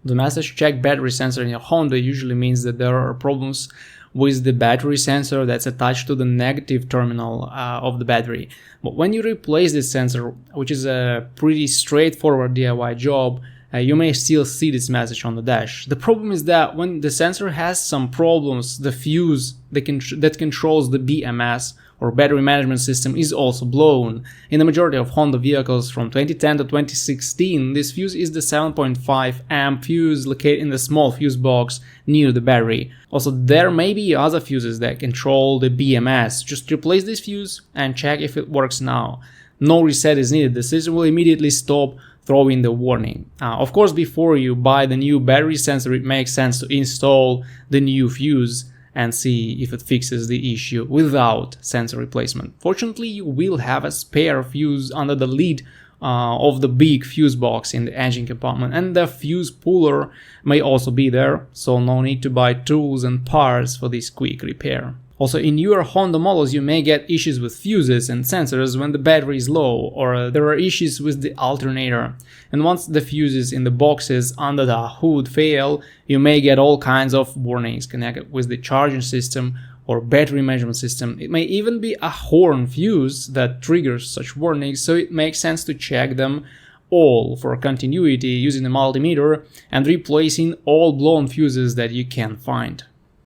The message "check battery sensor" in your Honda usually means that there are problems with the battery sensor that's attached to the negative terminal of the battery. But when you replace this sensor, which is a pretty straightforward DIY job, you may still see this message on the dash. The problem is that when the sensor has some problems, the fuse that controls the BMS or battery management system is also blown. In the majority of Honda vehicles from 2010 to 2016, this fuse is the 7.5 amp fuse located in the small fuse box near the battery. Also, there may be other fuses that control the BMS. Just replace this fuse and check if it works now. No reset is needed. The system will immediately stop throwing the warning. Of course, before you buy the new battery sensor, it makes sense to install the new fuse and see if it fixes the issue without sensor replacement. Fortunately, you will have a spare fuse under the lid of the big fuse box in the engine compartment, and the fuse puller may also be there, so no need to buy tools and parts for this quick repair. Also, in newer Honda models, you may get issues with fuses and sensors when the battery is low, or there are issues with the alternator. And once the fuses in the boxes under the hood fail, you may get all kinds of warnings connected with the charging system or battery management system. It may even be a horn fuse that triggers such warnings, so it makes sense to check them all for continuity using a multimeter and replacing all blown fuses that you can find.